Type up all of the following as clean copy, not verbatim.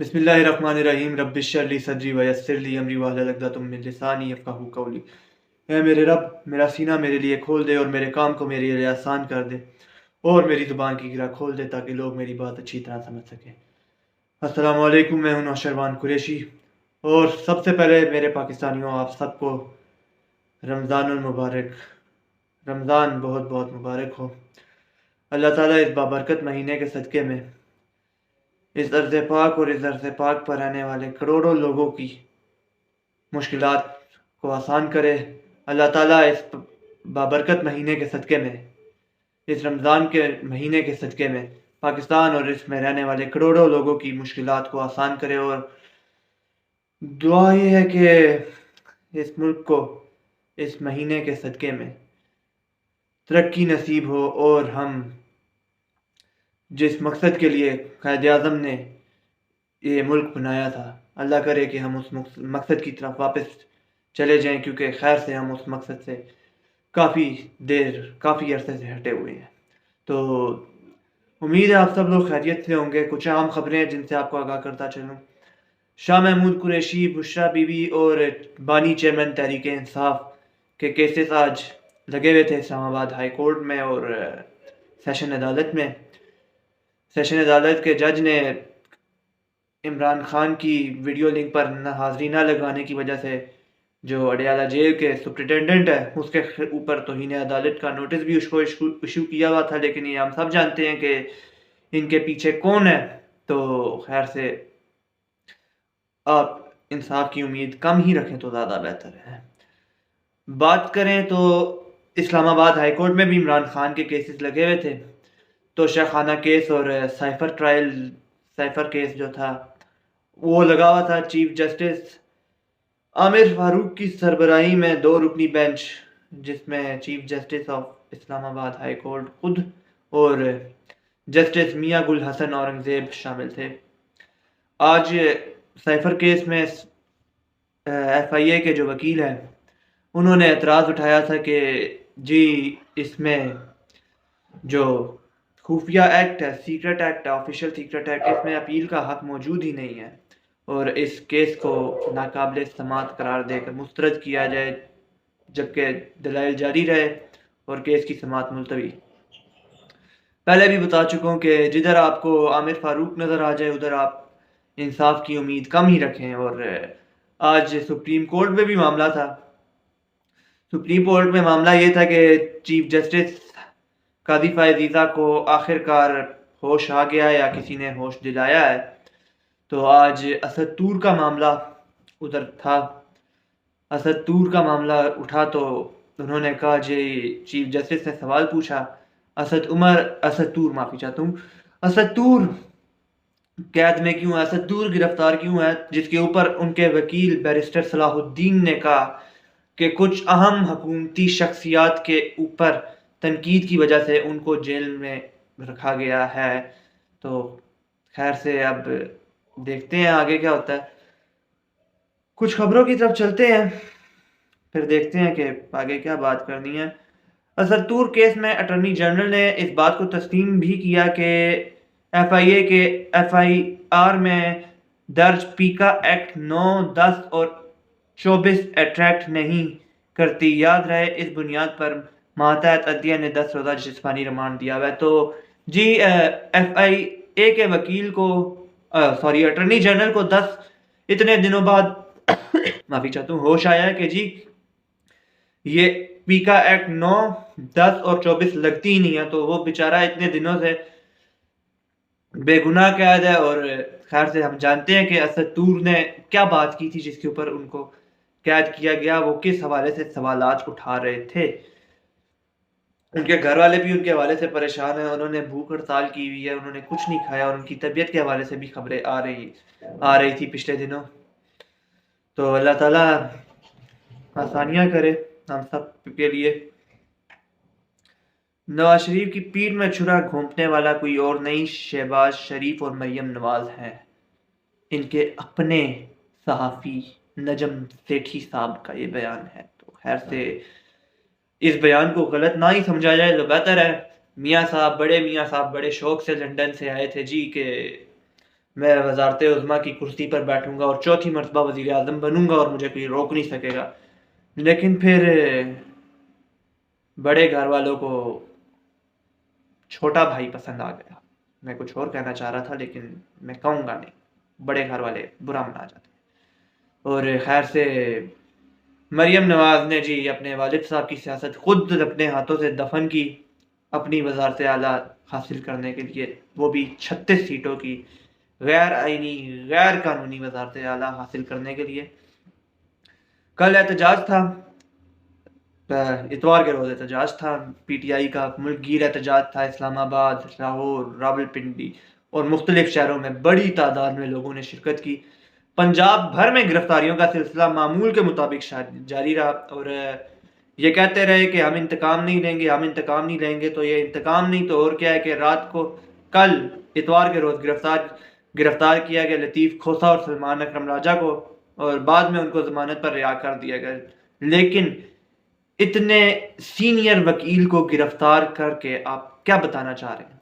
بسم اللہ الرحمن الرحیم رب اشرح لی صدری ویسر لی امری واحلل عقدۃ من لسانی یفقہوا قولی۔ اے میرے رب، میرا سینہ میرے لیے کھول دے اور میرے کام کو میرے لیے آسان کر دے اور میری زبان کی گرہ کھول دے تاکہ لوگ میری بات اچھی طرح سمجھ سکیں۔ السلام علیکم، میں ہوں نوشروان قریشی، اور سب سے پہلے میرے پاکستانیوں، آپ سب کو رمضان المبارک، رمضان بہت بہت مبارک ہو۔ اللہ تعالیٰ اس بابرکت مہینے کے صدقے میں اس ارض پاک اور اس ارض پاک پر رہنے والے کروڑوں لوگوں کی مشکلات کو آسان کرے۔ اللہ تعالیٰ اس بابرکت مہینے کے صدقے میں، اس رمضان کے مہینے کے صدقے میں پاکستان اور اس میں رہنے والے کروڑوں لوگوں کی مشکلات کو آسان کرے، اور دعا یہ ہے کہ اس ملک کو اس مہینے کے صدقے میں ترقی نصیب ہو، اور ہم جس مقصد کے لیے قائد اعظم نے یہ ملک بنایا تھا، اللہ کرے کہ ہم اس مقصد کی طرف واپس چلے جائیں، کیونکہ خیر سے ہم اس مقصد سے کافی عرصے سے ہٹے ہوئے ہیں۔ تو امید ہے آپ سب لوگ خیریت سے ہوں گے۔ کچھ اہم خبریں ہیں جن سے آپ کو آگاہ کرتا چلوں۔ شاہ محمود قریشی، بشرا بی بی اور بانی چیئرمین تحریک انصاف کے کیسز آج لگے ہوئے تھے اسلام آباد ہائی کورٹ میں اور سیشن عدالت میں۔ سیشن عدالت کے جج نے عمران خان کی ویڈیو لنک پر حاضری نہ لگانے کی وجہ سے جو اڈیالہ جیل کے سپرنٹینڈنٹ ہے اس کے اوپر توہین عدالت کا نوٹس بھی اس کو ایشو کیا ہوا تھا، لیکن یہ ہم سب جانتے ہیں کہ ان کے پیچھے کون ہے۔ تو خیر سے آپ انصاف کی امید کم ہی رکھیں تو زیادہ بہتر ہے۔ بات کریں تو اسلام آباد ہائی کورٹ میں بھی عمران خان کے کیسز لگے ہوئے تھے۔ تو شاخانہ کیس اور سائفر کیس جو تھا وہ لگا ہوا تھا۔ چیف جسٹس عامر فاروق کی سربراہی میں 2 رکنی بینچ، جس میں چیف جسٹس آف اسلام آباد ہائی کورٹ خود اور جسٹس میاں گل حسن اورنگزیب شامل تھے۔ آج سائفر کیس میں ایف آئی اے کے جو وکیل ہیں انہوں نے اعتراض اٹھایا تھا کہ جی اس میں جو خفیہ ایکٹ ہے، سیکرٹ ایکٹ ہے، آفیشیل سیکرٹ ایکٹ، اس میں اپیل کا حق موجود ہی نہیں ہے، اور اس کیس کو ناقابل سماعت قرار دے کر مسترد کیا جائے، جبکہ دلائل جاری رہے اور کیس کی سماعت ملتوی۔ پہلے بھی بتا چکا ہوں کہ جدھر آپ کو عامر فاروق نظر آ جائے ادھر آپ انصاف کی امید کم ہی رکھیں۔ اور آج سپریم کورٹ میں بھی معاملہ تھا۔ سپریم کورٹ میں معاملہ یہ تھا کہ چیف جسٹس قاضی فائز کو آخر کار ہوش آ گیا یا کسی نے ہوش دلایا ہے۔ تو آج اسد طور کا معاملہ ادھر تھا۔ اسد طور کا معاملہ اٹھا تو انہوں نے کہا جی چیف جسٹس نے سوال پوچھا، اسد طور قید میں کیوں ہے، اسد طور گرفتار کیوں ہے، جس کے اوپر ان کے وکیل بیرسٹر صلاح الدین نے کہا کہ کچھ اہم حکومتی شخصیات کے اوپر تنقید کی وجہ سے ان کو جیل میں رکھا گیا ہے۔ تو خیر سے اب دیکھتے ہیں آگے کیا ہوتا ہے۔ کچھ خبروں کی طرف چلتے ہیں، پھر دیکھتے ہیں کہ آگے کیا بات کرنی ہے۔ اسد طور کیس میں اٹارنی جنرل نے اس بات کو تسلیم بھی کیا کہ ایف آئی اے کے ایف آئی آر میں درج پیکا ایکٹ 9، 10 اور 24 اٹریکٹ نہیں کرتی۔ یاد رہے اس بنیاد پر ماتحت عدلیہ نے 10 روزہ جسمانی ریمانڈ دیا ہوا ہے۔ تو جی ایف آئی اے کے وکیل کو اٹارنی جنرل کو اتنے دنوں بعد معافی چاہتا ہوں ہوش آیا ہے کہ جی یہ پیکا ایکٹ 9، 10 اور 24 لگتی ہی نہیں ہے۔ تو وہ بیچارہ اتنے دنوں سے بے گناہ قید ہے، اور خیر سے ہم جانتے ہیں کہ اسد طور نے کیا بات کی تھی جس کے اوپر ان کو قید کیا گیا، وہ کس حوالے سے سوالات اٹھا رہے تھے۔ ان کے گھر والے بھی ان کے حوالے سے پریشان ہیں، انہوں نے بھوک ہڑتال کی ہوئی ہے، انہوں نے کچھ نہیں کھایا، اور ان کی طبیعت کے حوالے سے بھی خبریں آ رہی تھی پچھلے دنوں۔ تو اللہ تعالیٰ آسانیاں کرے ہم سب کے لیے۔ نواز شریف کی پیٹھ میں چھرا گھونپنے والا کوئی اور نہیں، شہباز شریف اور مریم نواز ہیں۔ ان کے اپنے صحافی نجم سیٹھی صاحب کا یہ بیان ہے۔ تو خیر سے اس بیان کو غلط نہ ہی سمجھا جائے تو بہتر ہے۔ بڑے میاں صاحب بڑے شوق سے لندن سے آئے تھے جی کہ میں وزارت عظمیٰ کی کرسی پر بیٹھوں گا اور چوتھی مرتبہ وزیر اعظم بنوں گا اور مجھے کوئی روک نہیں سکے گا. لیکن پھر بڑے گھر والوں کو چھوٹا بھائی پسند آ گیا. میں کچھ اور کہنا چاہ رہا تھا لیکن میں کہوں گا نہیں, بڑے گھر والے برا منا جاتے ہیں. اور خیر سے مریم نواز نے جی اپنے والد صاحب کی سیاست خود اپنے ہاتھوں سے دفن کی اپنی وزارت اعلیٰ حاصل کرنے کے لیے, وہ بھی 36 سیٹوں کی غیر آئینی غیر قانونی وزارت اعلیٰ حاصل کرنے کے لیے. کل احتجاج تھا, اتوار کے روز احتجاج تھا پی ٹی آئی کا, ملک گیر احتجاج تھا. اسلام آباد, لاہور, راولپنڈی اور مختلف شہروں میں بڑی تعداد میں لوگوں نے شرکت کی. پنجاب بھر میں گرفتاریوں کا سلسلہ معمول کے مطابق جاری رہا اور یہ کہتے رہے کہ ہم انتقام نہیں لیں گے, ہم انتقام نہیں لیں گے. تو یہ انتقام نہیں تو اور کیا ہے کہ رات کو کل اتوار کے روز گرفتار کیا گیا لطیف کھوسہ اور سلمان اکرم راجہ کو, اور بعد میں ان کو ضمانت پر رہا کر دیا گیا. لیکن اتنے سینئر وکیل کو گرفتار کر کے آپ کیا بتانا چاہ رہے ہیں؟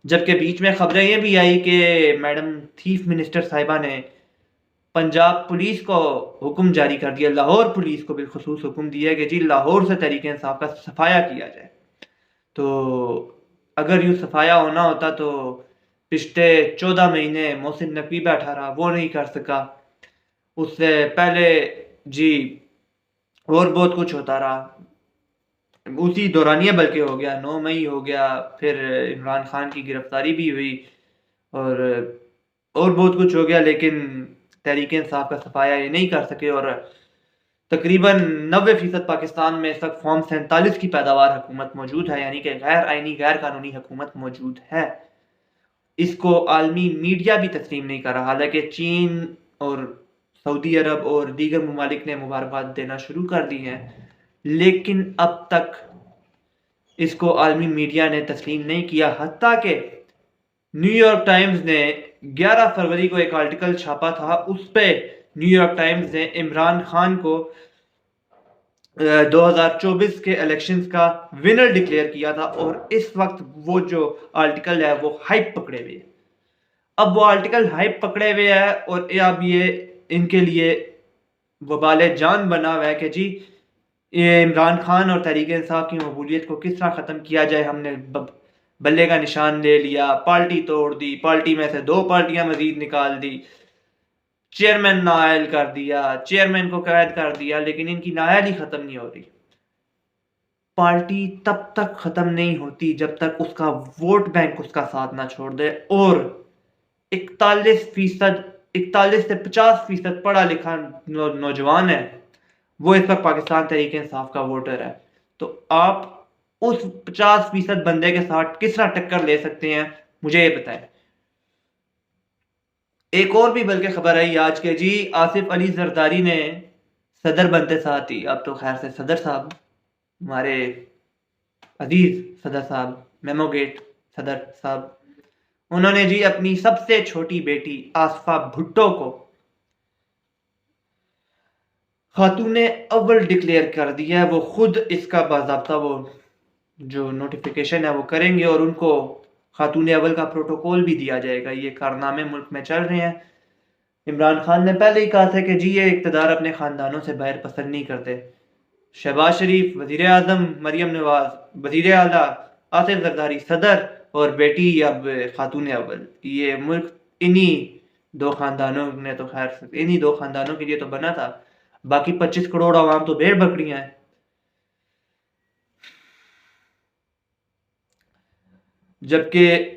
جبکہ بیچ میں خبریں یہ بھی آئی کہ میڈم چیف منسٹر صاحبہ نے پنجاب پولیس کو حکم جاری کر دیا, لاہور پولیس کو بالخصوص حکم دیا کہ جی لاہور سے تحریک انصاف کا صفایا کیا جائے. تو اگر یوں صفایا ہونا ہوتا تو پچھلے 14 مہینے محسن نقوی بیٹھا رہا, وہ نہیں کر سکا. اس سے پہلے جی اور بہت کچھ ہوتا رہا, اسی دورانیہ بلکہ ہو گیا, 9 مئی ہو گیا, پھر عمران خان کی گرفتاری بھی ہوئی اور بہت کچھ ہو گیا. لیکن تحریک انصاف کا صفایا یہ نہیں کر سکے اور تقریباً 90% پاکستان میں اس وقت فارم 47 کی پیداوار حکومت موجود ہے, یعنی کہ غیر آئینی غیر قانونی حکومت موجود ہے. اس کو عالمی میڈیا بھی تسلیم نہیں کر رہا, حالانکہ چین اور سعودی عرب اور دیگر ممالک نے مبارکباد دینا شروع کر دی ہیں, لیکن اب تک اس کو عالمی میڈیا نے تسلیم نہیں کیا. حتیٰ کہ نیو یارک ٹائمز نے 11 فروری کو ایک آرٹیکل چھاپا تھا, اس پہ نیو یارک ٹائمز نے عمران خان کو 2024 کے الیکشنز کا ونر ڈکلیئر کیا تھا, اور اس وقت وہ جو آرٹیکل ہے وہ ہائپ پکڑے ہوئے ہے. اب وہ آرٹیکل ہائپ پکڑے ہوئے ہے اور اب یہ ان کے لیے وبال جان بنا ہوا ہے کہ جی یہ عمران خان اور تحریک انصاف کی مقبولیت کو کس طرح ختم کیا جائے. ہم نے بلے کا نشان لے لیا, پارٹی توڑ دی, پارٹی میں سے 2 پارٹیاں مزید نکال دی, چیئرمین نااہل کر دیا, چیئرمین کو قید کر دیا, لیکن ان کی نااہلی ختم نہیں ہو رہی. پارٹی تب تک ختم نہیں ہوتی جب تک اس کا ووٹ بینک اس کا ساتھ نہ چھوڑ دے, اور 41 سے 50% پڑھا لکھا نوجوان ہے, وہ اس وقت پاکستان تحریک انصاف کا ووٹر ہے. تو آپ اس 50% بندے کے ساتھ کس طرح ٹکر لے سکتے ہیں, مجھے یہ بتائیں. ایک اور بھی بلکہ خبر آئی آج کے جی آصف علی زرداری نے صدر بنتے ساتھ ہی, اب تو خیر سے صدر صاحب, ہمارے عزیز صدر صاحب, میمو گیٹ صدر صاحب, انہوں نے جی اپنی سب سے چھوٹی بیٹی آصفہ بھٹو کو خاتون اول ڈکلیئر کر دیا ہے. وہ خود اس کا باضابطہ وہ جو نوٹیفیکیشن ہے وہ کریں گے, اور ان کو خاتون اول کا پروٹوکول بھی دیا جائے گا. یہ کارنامے ملک میں چل رہے ہیں. عمران خان نے پہلے ہی کہا تھا کہ جی یہ اقتدار اپنے خاندانوں سے باہر پسند نہیں کرتے. شہباز شریف وزیر اعظم, مریم نواز وزیر اعلیٰ, آصف زرداری صدر, اور بیٹی اب خاتون اول. یہ ملک انہی 2 خاندانوں نے تو خیر انہی 2 خاندانوں کے لیے تو بنا تھا, باقی 25 کروڑ عوام تو بھیڑ بکریاں ہیں. جبکہ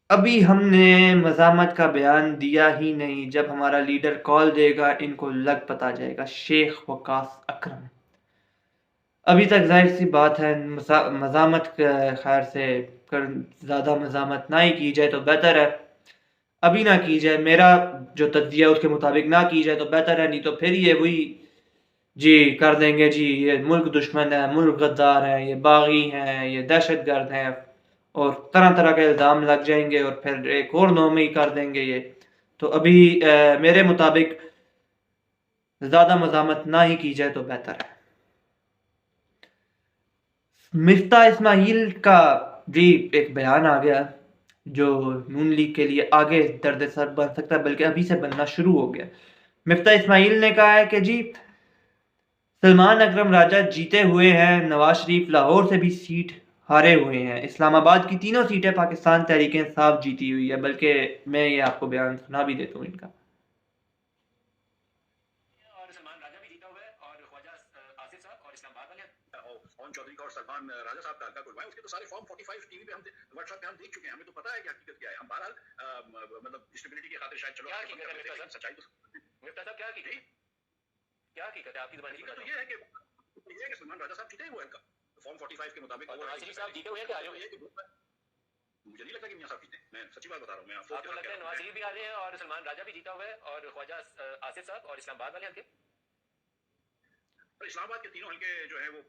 ابھی ہم نے مزاحمت کا بیان دیا ہی نہیں, جب ہمارا لیڈر کال دے گا ان کو لگ پتا جائے گا. شیخ وقاص اکرم ابھی تک ظاہر سی بات ہے مزاحمت خیر سے زیادہ مزاحمت نہ ہی کی جائے تو بہتر ہے, ابھی نہ کی جائے. میرا جو تجزیہ اس کے مطابق نہ کی جائے تو بہتر ہے, نہیں تو پھر یہ وہی جی کر دیں گے جی یہ ملک دشمن ہے, ملک غدار ہے, یہ باغی ہیں, یہ دہشت گرد ہیں, اور طرح طرح کے الزام لگ جائیں گے, اور پھر ایک اور 9 مئی کر دیں گے. یہ تو ابھی میرے مطابق زیادہ مزاحمت نہ ہی کی جائے تو بہتر ہے. مفتاح اسماعیل کا جی ایک بیان آ گیا جو نون لیگ کے لیے آگے درد سر بن سکتا ہے، بلکہ ابھی سے بننا شروع ہو گیا۔ مفتاح اسماعیل نے کہا ہے کہ جی سلمان اکرم راجہ جیتے ہوئے ہیں، نواز شریف لاہور سے بھی سیٹ ہارے ہوئے ہیں، اسلام آباد کی تینوں سیٹیں پاکستان تحریک انصاف جیتی ہوئی ہے۔ بلکہ میں یہ آپ کو بیان سنا بھی دیتا ہوں ان کا۔ اور سلمان راجہ بھی جیتا ہوا ہے، اور خواجہ آصف صاحب اور اسلام آباد والے اون چودھری کا اور سلمان راجہ صاحب کا حلقہ کھلوائے، اس کے تو سارے فارم 45 ٹی وی پہ ہم واٹس ایپ پہ ہم دیکھ چکے ہیں، ہمیں تو پتا ہے کہ حقیقت کیا ہے۔ ہم بہرحال مطلب اسٹیبلٹی کی خاطر شاید چلو کیا حقیقت ہے مفتا صاحب، سچائی تو مفتا صاحب کیا حقیقت ہے آپ کی زبان میں؟ یہ ہے کہ سلمان راجہ صاحب جیتے ہیں وہ حلقہ فارم 45 کے مطابق، اور نواز شریف صاحب جیتے ہوئے ہیں کہ ہارے ہوئے ہیں؟ مجھے نہیں لگتا کہ میاں صاحب جیتے ہیں، میں سچی بات بتا رہا ہوں۔ میں آپ کو لگتا ہے نواز شریف بھی ہارے ہیں اور سلمان راجہ بھی جیتا ہوا ہے، اور خواجہ آصف صاحب اور اسلام آباد والے حلقے؟ اسلام آباد کے تینوں حلقے جو ہیں وہ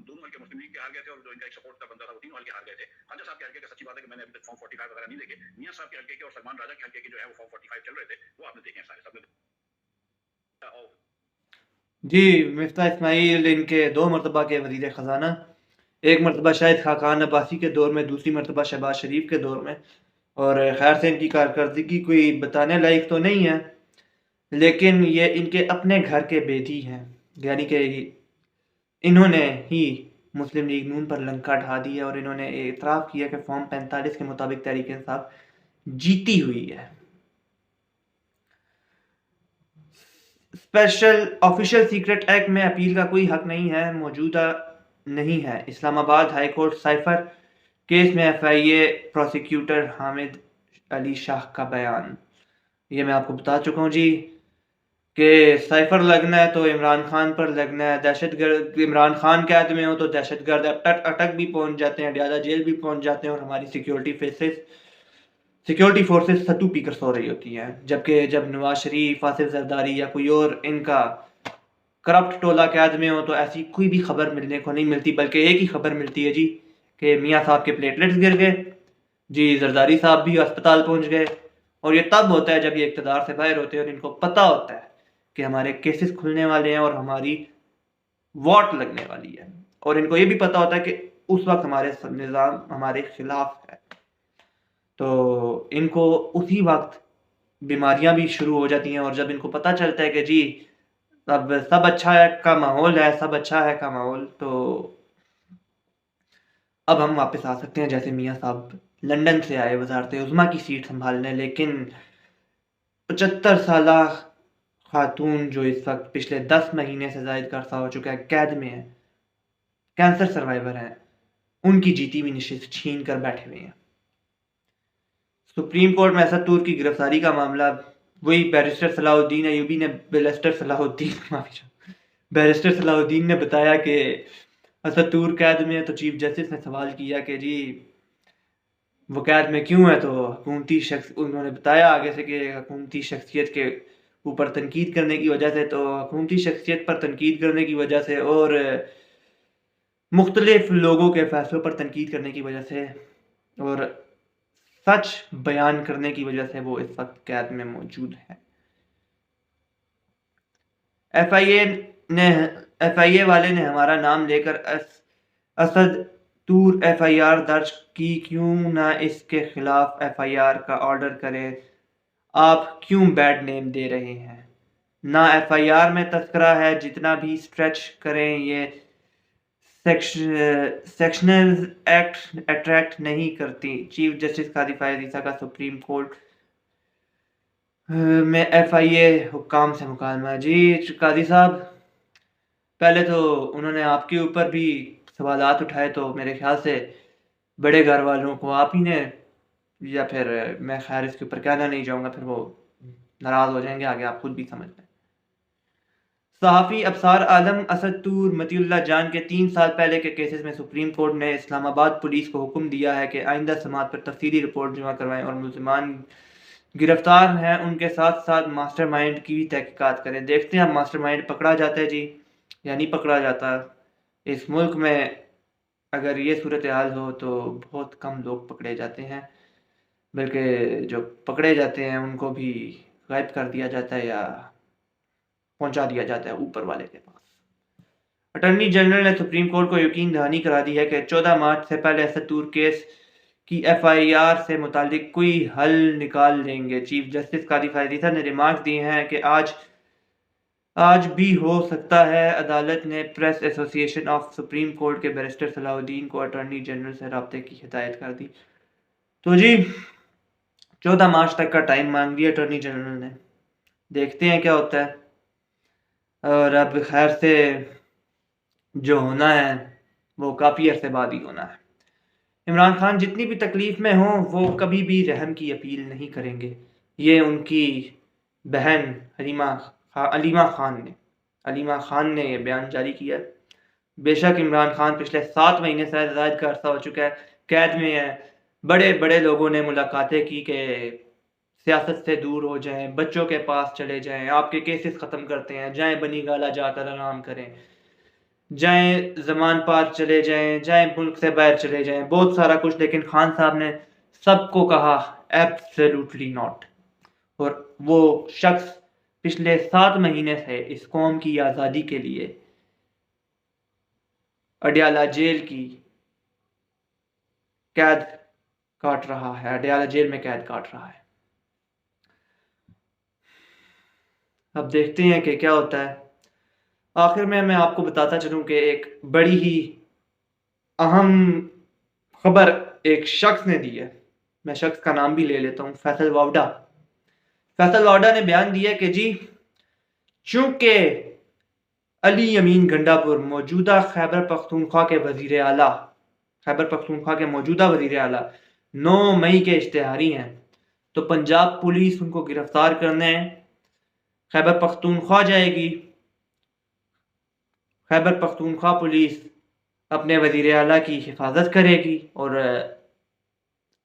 دونوں حلقے مسلم لیگ کے ہار گئے تھے، اور جو ان کا ایک سپورٹ کا بندہ تھا وہ تینوں حلقے ہار گئے تھے۔ خواجہ صاحب کے حلقے کا سچی بات ہے کہ میں نے ابھی تک فارم 45 وغیرہ نہیں دیکھے، میاں صاحب کے حلقے کے اور سلمان راجہ کے حلقے کے جو ہے وہ فارم 45 چل رہے تھے، وہ آپ نے دیکھے ہیں سارے سب نے۔ جی مفتاح اسماعیل ان کے 2 مرتبہ کے وزیر خزانہ، ایک مرتبہ شاہد خاقان عباسی کے دور میں، دوسری مرتبہ شہباز شریف کے دور میں، اور خیر سے ان کی کارکردگی کوئی بتانے لائق تو نہیں ہے، لیکن یہ ان کے اپنے گھر کے بیٹی ہیں، یعنی کہ انہوں نے ہی مسلم لیگ نون پر لنکا ڈھا دی ہے، اور انہوں نے اعتراف کیا کہ فارم 45 کے مطابق تحریک انصاف جیتی ہوئی ہے۔ اسپیشل آفیشل سیکرٹ ایکٹ میں اپیل کا کوئی حق نہیں ہے، موجودہ نہیں ہے۔ اسلام آباد ہائی کورٹ سائفر کیس میں ایف آئی اے پروسیکیوٹر حامد علی شاہ کا بیان، یہ میں آپ کو بتا چکا ہوں جی کہ سائفر لگنا ہے تو عمران خان پر لگنا ہے، دہشت گرد عمران خان قید میں ہو تو دہشت گرد اٹک بھی پہنچ جاتے ہیں، ڈیادہ جیل بھی پہنچ جاتے ہیں، اور ہماری سیکیورٹی فورسز ستو پی کر سو رہی ہوتی ہیں، جبکہ جب نواز شریف، آصف زرداری یا کوئی اور ان کا کرپٹ ٹولہ قید میں ہو تو ایسی کوئی بھی خبر ملنے کو نہیں ملتی، بلکہ ایک ہی خبر ملتی ہے جی کہ میاں صاحب کے پلیٹلیٹس گر گئے جی، زرداری صاحب بھی اسپتال پہنچ گئے، اور یہ تب ہوتا ہے جب یہ اقتدار سے باہر ہوتے ہیں اور ان کو پتہ ہوتا ہے کہ ہمارے کیسز کھلنے والے ہیں اور ہماری واٹ لگنے والی ہے، اور ان کو یہ بھی پتہ ہوتا ہے کہ اس وقت ہمارے نظام ہمارے خلاف ہے، تو ان کو اسی وقت بیماریاں بھی شروع ہو جاتی ہیں، اور جب ان کو پتہ چلتا ہے کہ جی اب سب اچھا ہے کا ماحول ہے، سب اچھا ہے کا ماحول، تو اب ہم واپس آ سکتے ہیں، جیسے میاں صاحب لندن سے آئے وزارت عظمیٰ کی سیٹ سنبھالنے، لیکن 75 سالہ خاتون جو اس وقت پچھلے 10 مہینے سے زائد کا عرصہ ہو چکا ہے قید میں ہے، کینسر سروائیور ہیں، ان کی جیتی ہوئی نشست چھین کر بیٹھے ہوئے ہیں۔ سپریم کورٹ میں اسد طور کی گرفتاری کا معاملہ، وہی بیرسٹر صلاح الدین ایوبی نے بیرسٹر صلاح الدین نے بتایا کہ اسد طور قید میں ہے، تو چیف جسٹس نے سوال کیا کہ جی وہ قید میں کیوں ہے، تو حکومتی انہوں نے بتایا آگے سے کہ حکومتی شخصیت کے اوپر تنقید کرنے کی وجہ سے، تو حکومتی شخصیت پر تنقید کرنے کی وجہ سے اور مختلف لوگوں کے فیصلوں پر تنقید کرنے کی وجہ سے اور سچ بیان کرنے کی وجہ سے وہ اس وقت قید میں موجود ہے۔ ایف آئی اے والے نے ہمارا نام لے کر اسد طور ایف آئی آر درج کی، کیوں نہ اس کے خلاف ایف آئی آر کا آرڈر کرے، آپ کیوں بیڈ نیم دے رہے ہیں؟ نہ ایف آئی آر میں تذکرہ ہے، جتنا بھی اسٹریچ کریں یہ سیکشنز ایکٹ اٹریکٹ نہیں کرتی۔ چیف جسٹس قاضی فائز عیسیٰ کا سپریم کورٹ میں ایف آئی اے حکام سے مکالمہ۔ جی قاضی صاحب، پہلے تو انہوں نے آپ کے اوپر بھی سوالات اٹھائے، تو میرے خیال سے بڑے گھر والوں کو آپ ہی نے، یا پھر میں خیر اس کے اوپر کہنا نہیں چاہوں گا، پھر وہ ناراض ہو جائیں گے، آگے آپ خود بھی سمجھ لیں۔ صحافی ابصار عالم اسد طور مطیع اللہ جان کے 3 سال پہلے کے کیسز میں سپریم کورٹ نے اسلام آباد پولیس کو حکم دیا ہے کہ آئندہ سماعت پر تفصیلی رپورٹ جمع کروائیں اور ملزمان گرفتار ہیں ان کے ساتھ ساتھ ماسٹر مائنڈ کی بھی تحقیقات کریں۔ دیکھتے ہیں اب ماسٹر مائنڈ پکڑا جاتا ہے جی یا نہیں پکڑا جاتا۔ اس ملک میں اگر یہ صورتحال ہو تو بہت کم لوگ پکڑے جاتے ہیں، بلکہ جو پکڑے جاتے ہیں ان کو بھی غائب کر دیا جاتا ہے یا پہنچا دیا جاتا ہے اوپر والے کے پاس۔ اٹارنی جنرل نے سپریم کورٹ کو یقین دہانی کرا دی ہے کہ 14 مارچ سے پہلے اسد طور کیس کی FIR سے متعلق کوئی حل نکال لیں گے۔ چیف جسٹس قاضی فائز عیسیٰ نے ریمارک دیے ہیں کہ آج بھی ہو سکتا ہے۔ عدالت نے پریس ایسوسی ایشن آف سپریم کورٹ کے بیرسٹر صلاح الدین کو اٹارنی جنرل سے رابطے کی ہدایت کر دی۔ تو جی 14 مارچ تک کا ٹائم مانگ دیا اٹارنی جنرل نے، دیکھتے ہیں کیا ہوتا ہے۔ اور اب خیر سے جو ہونا ہے وہ کافی عرصے بعد ہی ہونا ہے۔ عمران خان جتنی بھی تکلیف میں ہوں وہ کبھی بھی رحم کی اپیل نہیں کریں گے، یہ ان کی بہن علیمہ خان نے یہ بیان جاری کیا ہے۔ بے شک عمران خان پچھلے 7 مہینے سے زائد کا عرصہ ہو چکا ہے، قید میں ہے۔ بڑے بڑے لوگوں نے ملاقاتیں کی کہ سیاست سے دور ہو جائیں، بچوں کے پاس چلے جائیں، آپ کے کیسز ختم کرتے ہیں، جائیں بنی گالا جا کر آرام کریں، جائیں زمان پار چلے جائیں، جائیں ملک سے باہر چلے جائیں، بہت سارا کچھ، لیکن خان صاحب نے سب کو کہا ایبسلیوٹلی ناٹ۔ اور وہ شخص پچھلے 7 مہینے سے اس قوم کی آزادی کے لیے اڈیالہ جیل کی قید کاٹ رہا ہے، اڈیالہ جیل میں قید کاٹ رہا ہے۔ اب دیکھتے ہیں کہ کیا ہوتا ہے۔ آخر میں آپ کو بتاتا چلوں کہ ایک بڑی ہی اہم خبر ایک شخص نے دی ہے، میں شخص کا نام بھی لے لیتا ہوں، فیصل واوڈا نے بیان دیا کہ جی چونکہ علی امین گنڈا پور موجودہ خیبر پختونخوا کے موجودہ وزیر اعلیٰ 9 مئی کے اشتہاری ہیں، تو پنجاب پولیس ان کو گرفتار کرنے خیبر پختونخوا جائے گی۔ خیبر پختونخوا پولیس اپنے وزیر اعلیٰ کی حفاظت کرے گی اور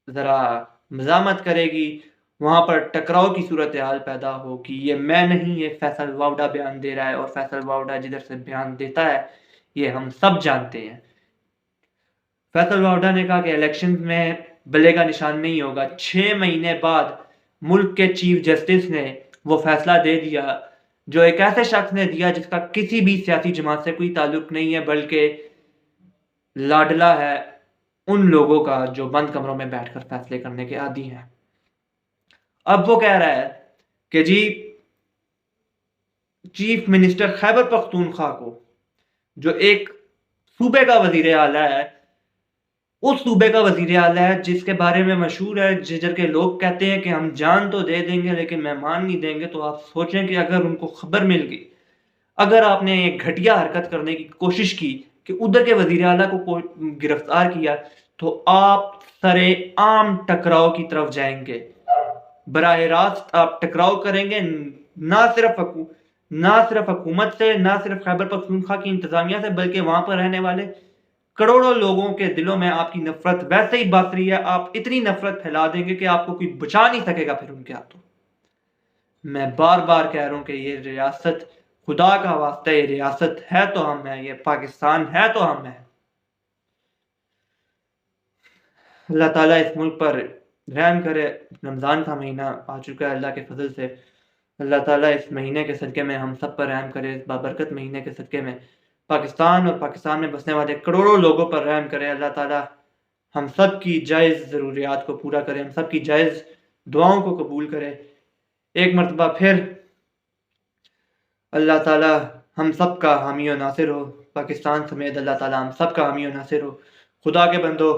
ذرا مزاحمت کرے گی، وہاں پر ٹکراؤ کی صورتحال پیدا ہوگی۔ یہ میں نہیں، یہ فیصل واوڈا بیان دے رہا ہے، اور فیصل واوڈا جدھر سے بیان دیتا ہے یہ ہم سب جانتے ہیں۔ فیصل واوڈا نے کہا کہ الیکشن میں بلے کا نشان نہیں ہوگا۔ 6 مہینے بعد ملک کے چیف جسٹس نے وہ فیصلہ دے دیا جو ایک ایسے شخص نے دیا جس کا کسی بھی سیاسی جماعت سے کوئی تعلق نہیں ہے، بلکہ لاڈلا ہے ان لوگوں کا جو بند کمروں میں بیٹھ کر فیصلے کرنے کے عادی ہیں۔ اب وہ کہہ رہا ہے کہ جی چیف منسٹر خیبر پختونخوا کو، جو ایک صوبے کا وزیر اعلیٰ ہے، اس صوبے کا وزیر اعلیٰ ہے جس کے بارے میں مشہور ہے، جدھر کے لوگ کہتے ہیں کہ ہم جان تو دے دیں گے لیکن مہمان نہیں دیں گے، تو آپ سوچیں کہ اگر ان کو خبر مل گئی، اگر آپ نے ایک گھٹیا حرکت کرنے کی کوشش کی کہ ادھر کے وزیر اعلیٰ کو گرفتار کیا، تو آپ سرے عام ٹکراؤ کی طرف جائیں گے، براہ راست آپ ٹکراؤ کریں گے، نہ صرف حکومت سے، نہ صرف خیبر پختونخوا کی انتظامیہ سے، بلکہ وہاں پر رہنے والے کروڑوں لوگوں کے دلوں میں آپ کی نفرت ویسے ہی بس رہی ہے، آپ اتنی نفرت پھیلا دیں گے کہ آپ کو کوئی بچا نہیں سکے گا پھر ان کے ہاتھوں۔ میں بار بار کہہ رہا ہوں کہ یہ ریاست، خدا کا واسطہ یہ ریاست ہے تو ہم ہیں، یہ پاکستان ہے تو ہم ہیں۔ اللہ تعالیٰ اس ملک پر رحم کرے۔ رمضان کا مہینہ آ چکا ہے، اللہ کے فضل سے اللہ تعالیٰ اس مہینے کے صدقے میں ہم سب پر رحم کرے، اس بابرکت مہینے کے صدقے میں پاکستان اور پاکستان میں بسنے والے کروڑوں لوگوں پر رحم کرے۔ اللہ تعالیٰ ہم سب کی جائز ضروریات کو پورا کرے، ہم سب کی جائز دعاؤں کو قبول کرے۔ ایک مرتبہ پھر اللہ تعالیٰ ہم سب کا حامی و ناصر ہو، پاکستان سمیت اللہ تعالیٰ ہم سب کا حامی و ناصر ہو۔ خدا کے بندو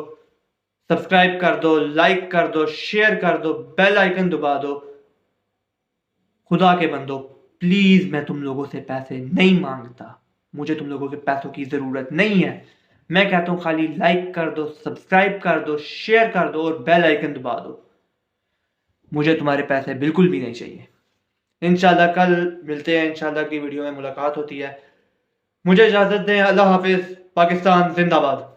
سبسکرائب کر دو، لائک کر دو، شیئر کر دو، بیل آئیکن دبا دو۔ خدا کے بندو پلیز، میں تم لوگوں سے پیسے نہیں مانگتا، مجھے تم لوگوں کے پیسوں کی ضرورت نہیں ہے، میں کہتا ہوں خالی لائک کر دو، سبسکرائب کر دو، شیئر کر دو اور بیل آئیکن دبا دو۔ مجھے تمہارے پیسے بالکل بھی نہیں چاہیے۔ انشاءاللہ کل ملتے ہیں، انشاءاللہ کی ویڈیو میں ملاقات ہوتی ہے۔ مجھے اجازت دیں، اللہ حافظ، پاکستان زندہ باد۔